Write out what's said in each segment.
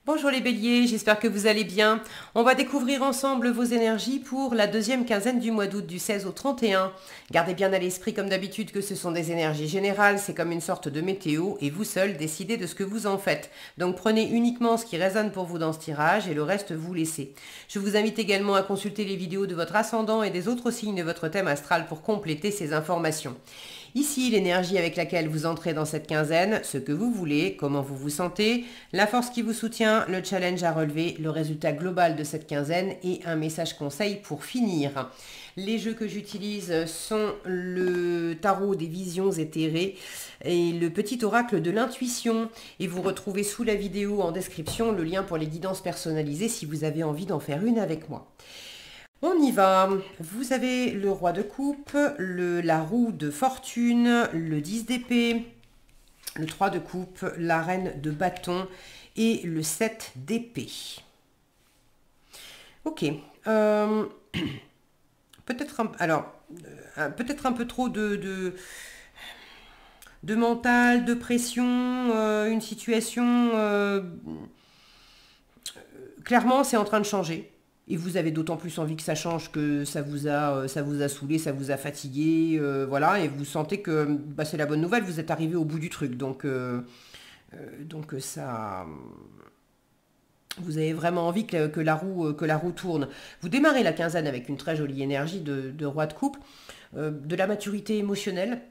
Bonjour les béliers, j'espère que vous allez bien. On va découvrir ensemble vos énergies pour la deuxième quinzaine du mois d'août du 16 au 31. Gardez bien à l'esprit comme d'habitude que ce sont des énergies générales, c'est comme une sorte de météo et vous seul décidez de ce que vous en faites. Donc prenez uniquement ce qui résonne pour vous dans ce tirage et le reste vous laissez. Je vous invite également à consulter les vidéos de votre ascendant et des autres signes de votre thème astral pour compléter ces informations. Ici, l'énergie avec laquelle vous entrez dans cette quinzaine, ce que vous voulez, comment vous vous sentez, la force qui vous soutient, le challenge à relever, le résultat global de cette quinzaine et un message conseil pour finir. Les jeux que j'utilise sont le tarot des visions éthérées et le petit oracle de l'intuition. Et vous retrouvez sous la vidéo en description le lien pour les guidances personnalisées si vous avez envie d'en faire une avec moi. On y va. Vous avez le roi de coupe, la roue de fortune, le 10 d'épée, le 3 de coupe, la reine de bâton et le 7 d'épée. Ok. Peut-être un peu trop de mental, de pression, une situation... clairement, c'est en train de changer. Et vous avez d'autant plus envie que ça change que ça vous a saoulé, ça vous a fatigué, voilà, et vous sentez que bah, c'est la bonne nouvelle, vous êtes arrivé au bout du truc, donc ça, vous avez vraiment envie que la roue tourne. Vous démarrez la quinzaine avec une très jolie énergie de roi de coupe, de la maturité émotionnelle.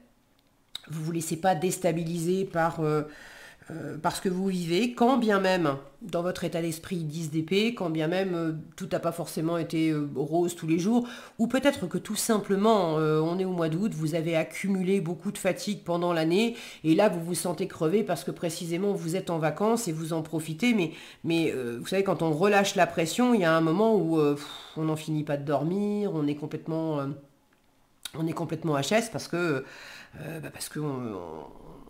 Vous vous laissez pas déstabiliser par ce que vous vivez, quand bien même, dans votre état d'esprit 10 d'épée, quand bien même tout n'a pas forcément été rose tous les jours, ou peut-être que tout simplement, on est au mois d'août, vous avez accumulé beaucoup de fatigue pendant l'année, et là vous vous sentez crevé parce que précisément vous êtes en vacances et vous en profitez, mais vous savez, quand on relâche la pression, il y a un moment où on n'en finit pas de dormir, on est complètement HS parce que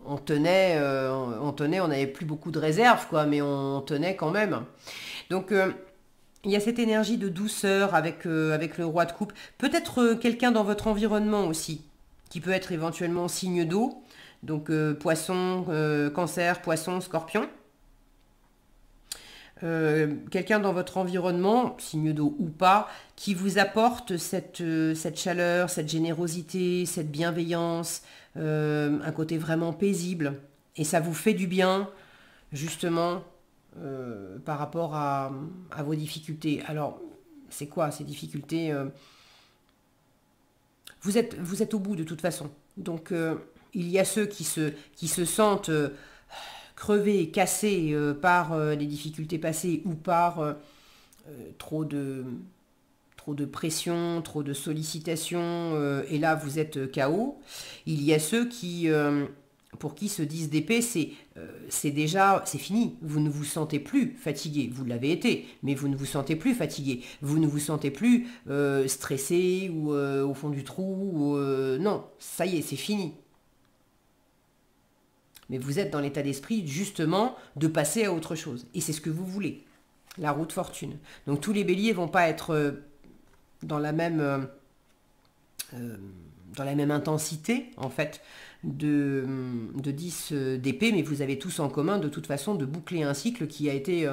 on tenait, on n'avait plus beaucoup de réserves, quoi, mais on tenait quand même. Donc, il y a cette énergie de douceur avec le roi de coupe. Peut-être quelqu'un dans votre environnement aussi, qui peut être éventuellement signe d'eau, donc poisson, cancer, poisson, scorpion. Quelqu'un dans votre environnement, signe d'eau ou pas, qui vous apporte cette chaleur, cette générosité, cette bienveillance, un côté vraiment paisible. Et ça vous fait du bien, justement, par rapport à vos difficultés. Alors, c'est quoi ces difficultés vous êtes au bout de toute façon. Donc, il y a ceux qui se sentent... crevés, cassés par les difficultés passées ou par trop de pression, trop de sollicitations, et là vous êtes KO. Il y a ceux pour qui ce 10 d'épée, c'est fini. Vous ne vous sentez plus fatigué. Vous l'avez été, mais vous ne vous sentez plus fatigué. Vous ne vous sentez plus stressé ou au fond du trou. Non, ça y est, c'est fini. Mais vous êtes dans l'état d'esprit, justement, de passer à autre chose. Et c'est ce que vous voulez. La roue de fortune. Donc tous les béliers vont pas être dans la même intensité, en fait, de 10 d'épée, mais vous avez tous en commun, de toute façon, de boucler un cycle qui a été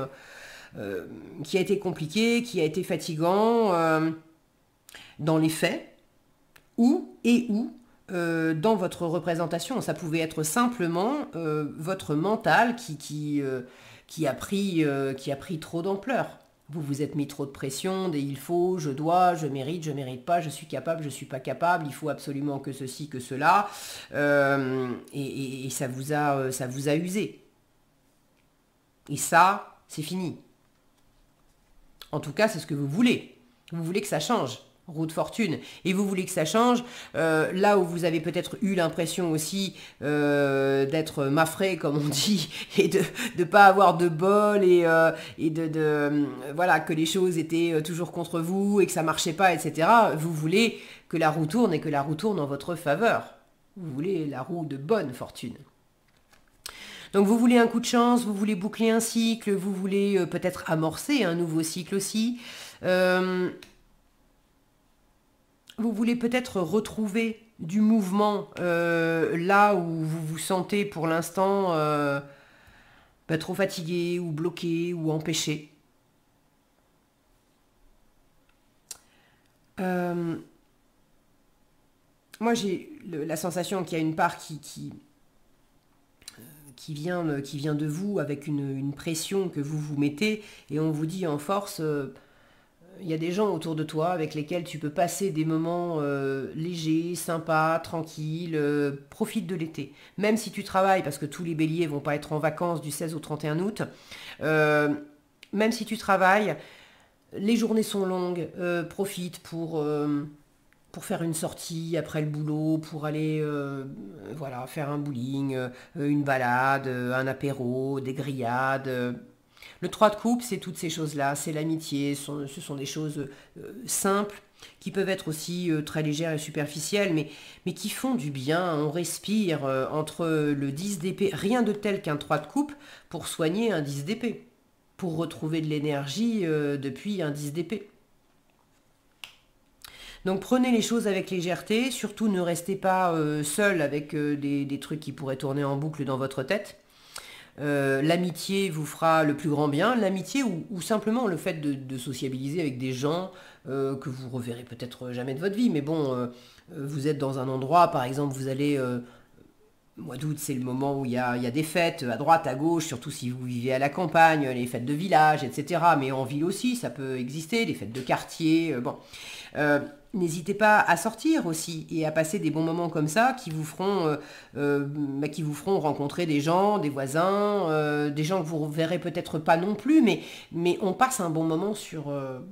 compliqué, qui a été fatigant, dans les faits, où dans votre représentation. Ça pouvait être simplement votre mental qui a pris trop d'ampleur. Vous vous êtes mis trop de pression, des il faut, je dois, je mérite pas, je suis capable, je suis pas capable, il faut absolument que ceci, que cela, et ça vous a usé. Et ça, c'est fini. En tout cas, c'est ce que vous voulez. Vous voulez que ça change. Roue de fortune, et vous voulez que ça change, là où vous avez peut-être eu l'impression aussi d'être mafré, comme on dit, et de ne pas avoir de bol, et voilà, que les choses étaient toujours contre vous, et que ça marchait pas, etc. Vous voulez que la roue tourne, et que la roue tourne en votre faveur. Vous voulez la roue de bonne fortune. Donc vous voulez un coup de chance, vous voulez boucler un cycle, vous voulez peut-être amorcer un nouveau cycle aussi. Vous voulez peut-être retrouver du mouvement là où vous vous sentez pour l'instant trop fatigué ou bloqué ou empêché. Moi, j'ai la sensation qu'il y a une part qui vient de vous avec une pression que vous vous mettez et on vous dit en force, il y a des gens autour de toi avec lesquels tu peux passer des moments légers, sympas, tranquilles, profite de l'été. Même si tu travailles, parce que tous les béliers vont pas être en vacances du 16 au 31 août, euh, même si tu travailles, les journées sont longues, profite pour faire une sortie après le boulot, pour aller voilà, faire un bowling, une balade, un apéro, des grillades. Le 3 de coupe, c'est toutes ces choses-là, c'est l'amitié, ce sont des choses simples qui peuvent être aussi très légères et superficielles, mais qui font du bien. On respire entre le 10 d'épée, rien de tel qu'un 3 de coupe pour soigner un 10 d'épée, pour retrouver de l'énergie depuis un 10 d'épée. Donc prenez les choses avec légèreté, surtout ne restez pas seul avec des trucs qui pourraient tourner en boucle dans votre tête. L'amitié vous fera le plus grand bien, l'amitié ou simplement le fait de sociabiliser avec des gens que vous reverrez peut-être jamais de votre vie, mais bon, vous êtes dans un endroit, par exemple, vous allez mois d'août, c'est le moment où il y a des fêtes à droite, à gauche, surtout si vous vivez à la campagne, les fêtes de village, etc. Mais en ville aussi, ça peut exister, des fêtes de quartier. Bon, Euh, n'hésitez pas à sortir aussi et à passer des bons moments comme ça qui vous feront rencontrer des gens, des voisins, des gens que vous ne verrez peut-être pas non plus, mais on passe un bon moment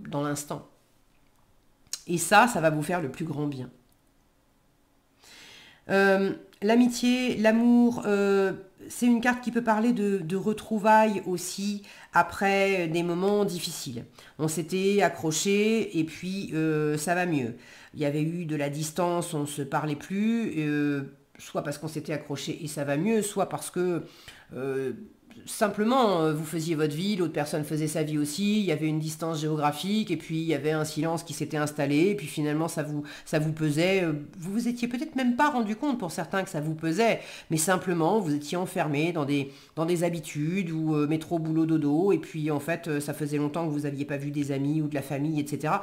dans l'instant. Et ça va vous faire le plus grand bien. L'amitié, l'amour, c'est une carte qui peut parler de retrouvailles aussi après des moments difficiles. On s'était accroché et puis ça va mieux. Il y avait eu de la distance, on ne se parlait plus, soit parce qu'on s'était accroché et ça va mieux, soit parce que euh, simplement vous faisiez votre vie, l'autre personne faisait sa vie aussi, il y avait une distance géographique et puis il y avait un silence qui s'était installé et puis finalement ça vous pesait. Vous vous étiez peut-être même pas rendu compte pour certains que ça vous pesait, mais simplement vous étiez enfermé dans des habitudes ou métro, boulot, dodo et puis en fait ça faisait longtemps que vous n'aviez pas vu des amis ou de la famille, etc.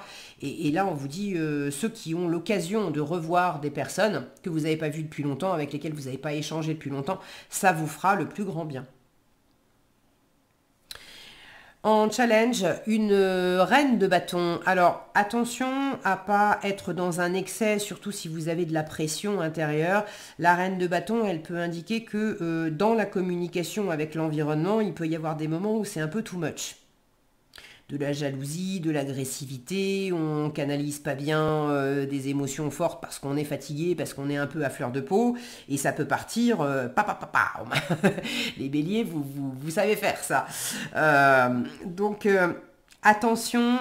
Et là on vous dit ceux qui ont l'occasion de revoir des personnes que vous n'avez pas vues depuis longtemps, avec lesquelles vous n'avez pas échangé depuis longtemps, ça vous fera le plus grand bien. En challenge, une reine de bâton. Alors attention à pas être dans un excès, surtout si vous avez de la pression intérieure. La reine de bâton, elle peut indiquer que dans la communication avec l'environnement, il peut y avoir des moments où c'est un peu too much. De la jalousie, de l'agressivité, on canalise pas bien des émotions fortes parce qu'on est fatigué, parce qu'on est un peu à fleur de peau, et ça peut partir Les béliers, vous savez faire ça. Donc attention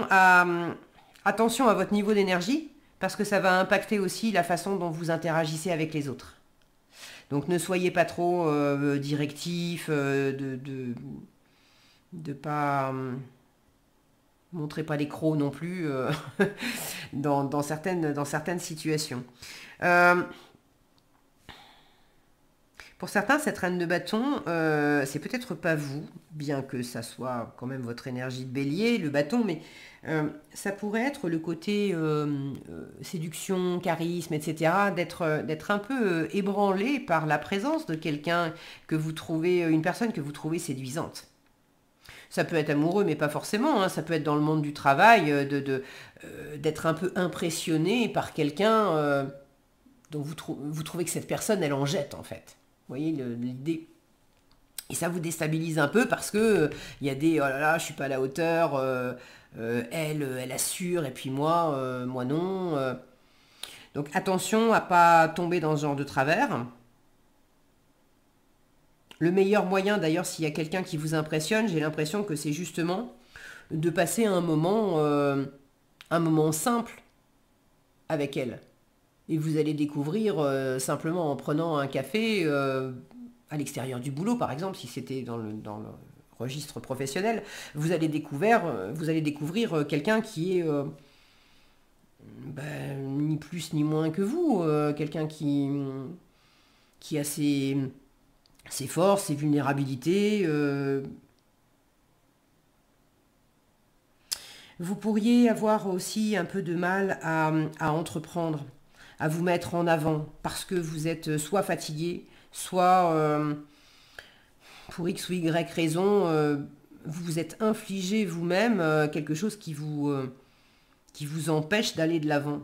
attention à votre niveau d'énergie, parce que ça va impacter aussi la façon dont vous interagissez avec les autres. Donc ne soyez pas trop directif, de pas... montrez pas les crocs non plus dans certaines situations. Euh, pour certains, cette reine de bâton, c'est peut-être pas vous, bien que ça soit quand même votre énergie de bélier, le bâton, mais ça pourrait être le côté séduction, charisme, etc., d'être un peu ébranlé par la présence de quelqu'un que vous trouvez, une personne que vous trouvez séduisante. Ça peut être amoureux, mais pas forcément, hein. Ça peut être dans le monde du travail, d'être un peu impressionné par quelqu'un dont vous trouvez que cette personne, elle en jette, en fait. Vous voyez l'idée. Et ça vous déstabilise un peu parce que il y a des oh là là, je suis pas à la hauteur, elle assure, et puis moi non. Donc attention à pas tomber dans ce genre de travers. Le meilleur moyen, d'ailleurs, s'il y a quelqu'un qui vous impressionne, j'ai l'impression que c'est justement de passer un moment simple avec elle. Et vous allez découvrir simplement en prenant un café à l'extérieur du boulot, par exemple, si c'était dans le registre professionnel, vous allez découvrir quelqu'un qui est ni plus ni moins que vous, quelqu'un qui a ses forces, ses vulnérabilités. Vous pourriez avoir aussi un peu de mal à entreprendre, à vous mettre en avant, parce que vous êtes soit fatigué, soit pour X ou Y raison, vous vous êtes infligé vous-même quelque chose qui vous empêche d'aller de l'avant.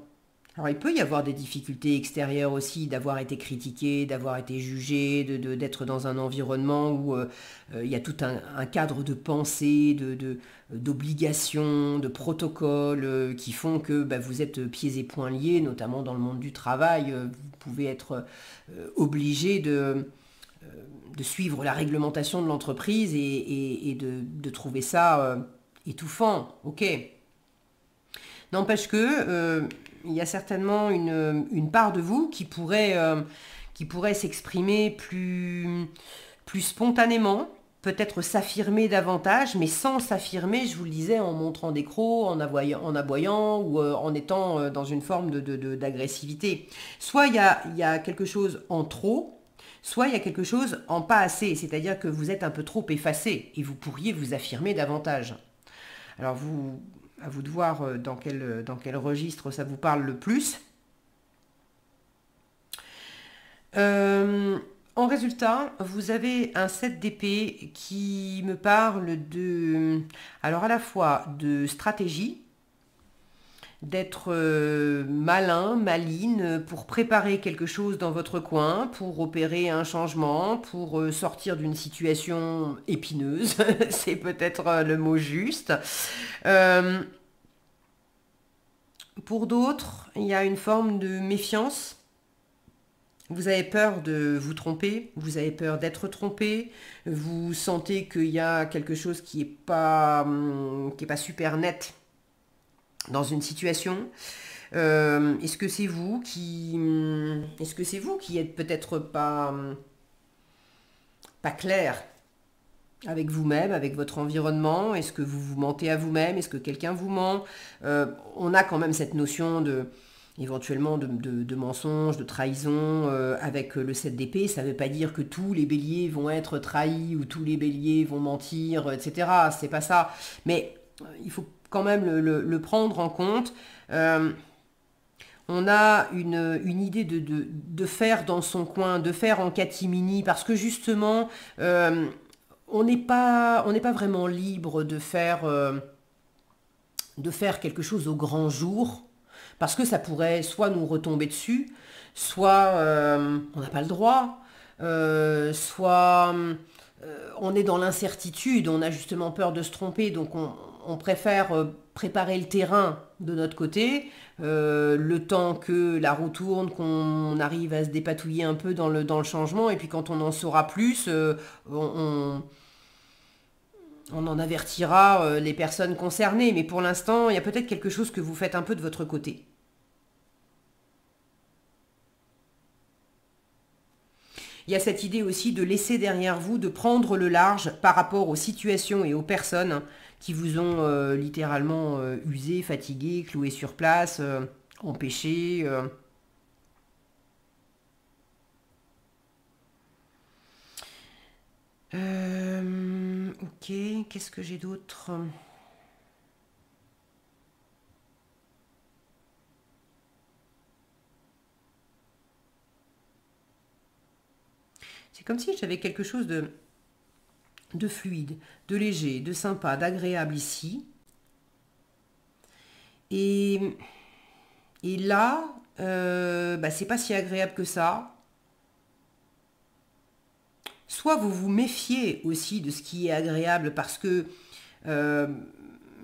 Alors il peut y avoir des difficultés extérieures aussi, d'avoir été critiqué, d'avoir été jugé, d'être dans un environnement où il y a tout un cadre de pensée, d'obligations, de protocoles qui font que bah, vous êtes pieds et poings liés, notamment dans le monde du travail. Vous pouvez être obligé de suivre la réglementation de l'entreprise et de trouver ça étouffant. Ok. N'empêche que il y a certainement une part de vous qui pourrait s'exprimer plus spontanément, peut-être s'affirmer davantage, mais sans s'affirmer, je vous le disais, en montrant des crocs, en aboyant ou en étant dans une forme d'agressivité. Soit il y a quelque chose en trop, soit il y a quelque chose en pas assez, c'est-à-dire que vous êtes un peu trop effacé et vous pourriez vous affirmer davantage. Alors à vous de voir dans quel registre ça vous parle le plus. En résultat, vous avez un 7 d'épée qui me parle alors à la fois de stratégie, d'être malin, maline, pour préparer quelque chose dans votre coin, pour opérer un changement, pour sortir d'une situation épineuse, c'est peut-être le mot juste. Pour d'autres, il y a une forme de méfiance. Vous avez peur de vous tromper, vous avez peur d'être trompé, vous sentez qu'il y a quelque chose qui est pas super net dans une situation. Est-ce que c'est vous qui êtes peut-être pas clair avec vous-même, avec votre environnement? Est-ce que vous vous mentez à vous-même? Est-ce que quelqu'un vous ment? On a quand même cette notion éventuellement de mensonge, de trahison avec le 7 d'épée. Ça ne veut pas dire que tous les béliers vont être trahis ou tous les béliers vont mentir, etc. C'est pas ça. Mais il faut quand même le prendre en compte. On a une idée de faire dans son coin, de faire en catimini, parce que justement, on n'est pas vraiment libre de faire quelque chose au grand jour, parce que ça pourrait soit nous retomber dessus, soit on n'a pas le droit, soit on est dans l'incertitude, on a justement peur de se tromper, donc on préfère préparer le terrain de notre côté, le temps que la roue tourne, qu'on arrive à se dépatouiller un peu dans le changement, et puis quand on en saura plus, on en avertira les personnes concernées. Mais pour l'instant, il y a peut-être quelque chose que vous faites un peu de votre côté. Il y a cette idée aussi de laisser derrière vous, de prendre le large par rapport aux situations et aux personnes qui vous ont littéralement usé, fatigué, cloué sur place, empêché. Ok, qu'est-ce que j'ai d'autre? C'est comme si j'avais quelque chose de fluide, de léger, de sympa, d'agréable ici. Et, et là, bah, c'est pas si agréable que ça. Soit vous vous méfiez aussi de ce qui est agréable parce que euh,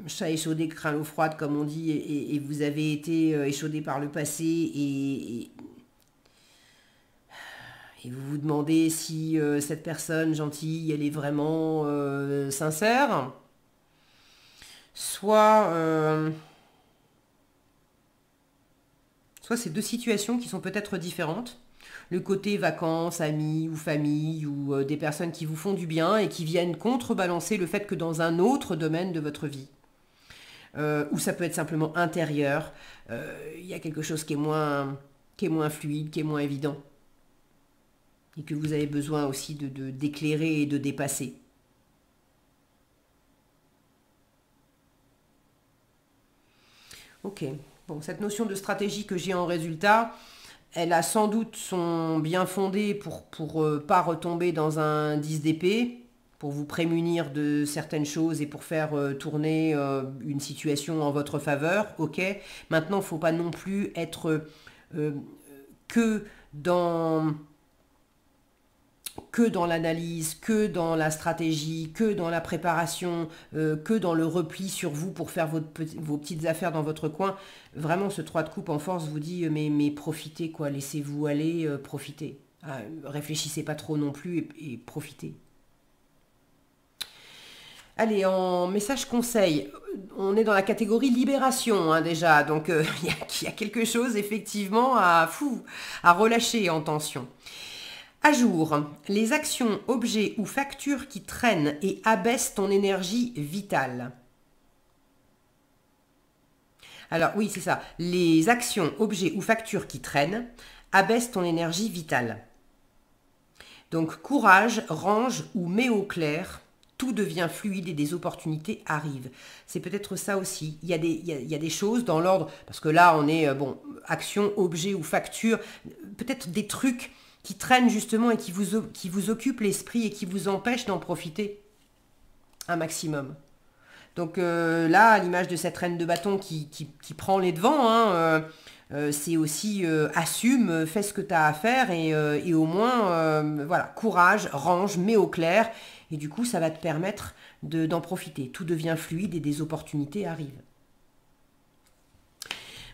chat échaudé craint l'eau froide, comme on dit, et vous avez été échaudé par le passé et vous vous demandez si cette personne gentille, elle est vraiment sincère. Soit, soit c'est deux situations qui sont peut-être différentes. Le côté vacances, amis ou famille ou des personnes qui vous font du bien et qui viennent contrebalancer le fait que dans un autre domaine de votre vie, ou ça peut être simplement intérieur, il y a quelque chose qui est moins fluide, qui est moins évident. et que vous avez besoin aussi d'éclairer et de dépasser. Ok, bon, cette notion de stratégie que j'ai en résultat, elle a sans doute son bien fondé pour pas retomber dans un 10 d'épée, pour vous prémunir de certaines choses et pour faire tourner une situation en votre faveur, ok. Maintenant, il ne faut pas non plus être euh, que dans l'analyse, que dans la stratégie, que dans la préparation, que dans le repli sur vous pour faire vos petites affaires dans votre coin. Vraiment, ce 3 de coupe en force vous dit, mais profitez, quoi, laissez-vous aller, profitez. Réfléchissez pas trop non plus et profitez. Allez, en message conseil, on est dans la catégorie libération hein, déjà, donc il y a quelque chose effectivement à relâcher en tension. À jour, les actions, objets ou factures qui traînent et abaissent ton énergie vitale. Alors oui, c'est ça. Les actions, objets ou factures qui traînent abaissent ton énergie vitale. Donc courage, range ou mets au clair, tout devient fluide et des opportunités arrivent. C'est peut-être ça aussi. Il y a des choses dans l'ordre, parce que là on est, action, objet ou facture, peut-être des trucs qui traînent justement et qui vous occupent l'esprit et qui vous empêchent d'en profiter un maximum. Donc là, à l'image de cette reine de bâton qui prend les devants, hein, c'est aussi assume, fais ce que tu as à faire et au moins, voilà, courage, range, mets au clair. Et du coup, ça va te permettre d'en profiter. Tout devient fluide et des opportunités arrivent.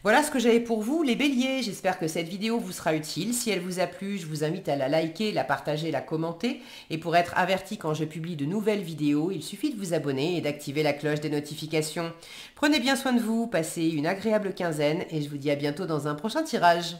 Voilà ce que j'avais pour vous, les béliers. J'espère que cette vidéo vous sera utile. Si elle vous a plu, je vous invite à la liker, la partager, la commenter. Et pour être averti quand je publie de nouvelles vidéos, il suffit de vous abonner et d'activer la cloche des notifications. Prenez bien soin de vous, passez une agréable quinzaine et je vous dis à bientôt dans un prochain tirage.